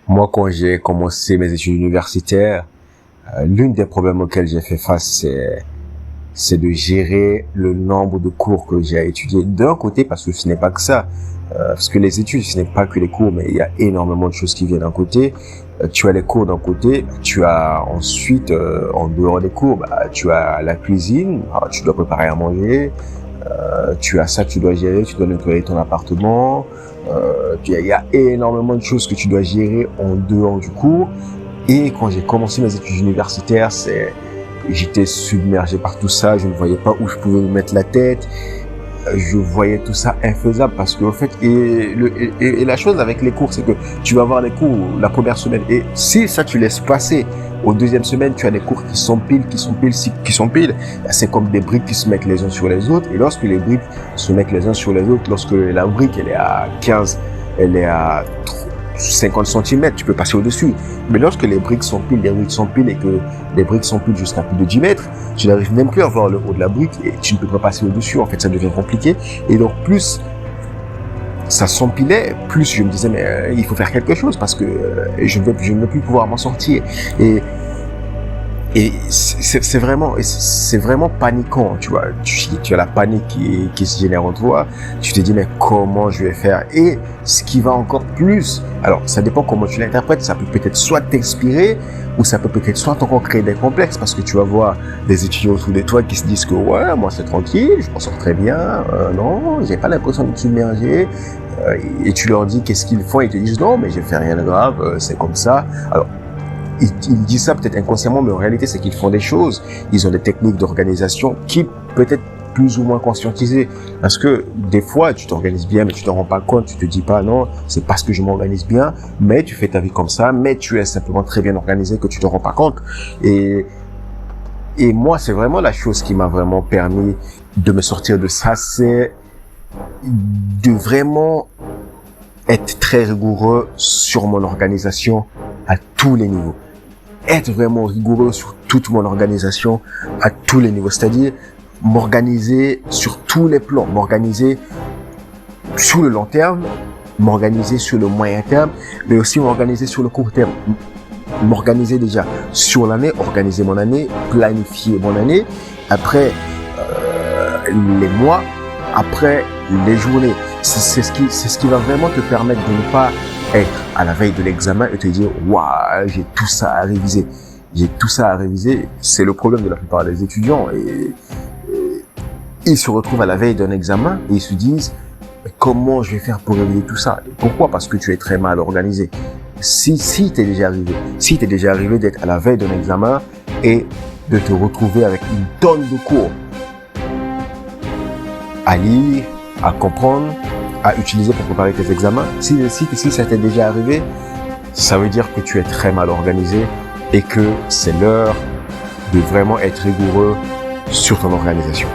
Moi, quand j'ai commencé mes études universitaires, l'une des problèmes auxquels j'ai fait face, c'est de gérer le nombre de cours que j'ai à étudier. D'un côté, parce que ce n'est pas que ça. Parce que les études, ce n'est pas que les cours, mais il y a énormément de choses qui viennent d'un côté. Tu as les cours d'un côté, tu as ensuite, en dehors des cours, tu as la cuisine, tu dois préparer à manger, tu as ça que tu dois gérer, tu dois nettoyer ton appartement, il y a énormément de choses que tu dois gérer en dehors du cours. Et quand j'ai commencé mes études universitaires, j'étais submergé par tout ça, je ne voyais pas où je pouvais me mettre la tête. Je voyais tout ça infaisable parce que, au fait, et la chose avec les cours, c'est que tu vas avoir les cours la première semaine et si ça tu laisses passer, aux deuxième semaine, tu as des cours qui s'empilent, c'est comme des briques qui se mettent les uns sur les autres et lorsque les briques se mettent les uns sur les autres, lorsque la brique, elle est à 15, elle est à 50 centimètres, tu peux passer au-dessus. Mais lorsque les briques s'empilent et que les briques s'empilent jusqu'à plus de 10 mètres, tu n'arrives même plus à voir le haut de la brique et tu ne peux pas passer au-dessus. En fait, ça devient compliqué. Et donc, plus ça s'empilait, plus je me disais, mais il faut faire quelque chose parce que je ne vais plus pouvoir m'en sortir. Et c'est vraiment paniquant, tu vois. Tu as la panique qui se génère en toi. Tu te dis, mais comment je vais faire? Et ce qui va encore plus, alors, ça dépend comment tu l'interprètes. Ça peut peut-être soit t'inspirer, ou ça peut peut-être soit encore créer des complexes parce que tu vas voir des étudiants autour de toi qui se disent que, ouais, moi, c'est tranquille, je m'en sors très bien, non, j'ai pas l'impression d'être submergé. Et tu leur dis qu'est-ce qu'ils font, ils te disent, non, mais je fais rien de grave, c'est comme ça. Alors, ils disent ça peut-être inconsciemment, mais en réalité, c'est qu'ils font des choses. Ils ont des techniques d'organisation qui peut-être plus ou moins conscientisées. Parce que des fois, tu t'organises bien, mais tu t'en rends pas compte. Tu te dis pas, non, c'est parce que je m'organise bien, mais tu fais ta vie comme ça, mais tu es simplement très bien organisé que tu te rends pas compte. Et moi, c'est vraiment la chose qui m'a vraiment permis de me sortir de ça, c'est de vraiment être très rigoureux sur mon organisation à tous les niveaux. Être vraiment rigoureux sur toute mon organisation à tous les niveaux. C'est-à-dire m'organiser sur tous les plans. M'organiser sur le long terme, m'organiser sur le moyen terme, mais aussi m'organiser sur le court terme. M'organiser déjà sur l'année, organiser mon année, planifier mon année. Après, les mois, après les journées. C'est ce qui va vraiment te permettre de ne pas être à la veille de l'examen et te dire waouh, j'ai tout ça à réviser. J'ai tout ça à réviser. C'est le problème de la plupart des étudiants et ils se retrouvent à la veille d'un examen et ils se disent comment je vais faire pour réviser tout ça? Et pourquoi? Parce que tu es très mal organisé. Si t'es déjà arrivé d'être à la veille d'un examen et de te retrouver avec une tonne de cours à lire, à comprendre, à utiliser pour préparer tes examens. Si ça t'est déjà arrivé, ça veut dire que tu es très mal organisé et que c'est l'heure de vraiment être rigoureux sur ton organisation.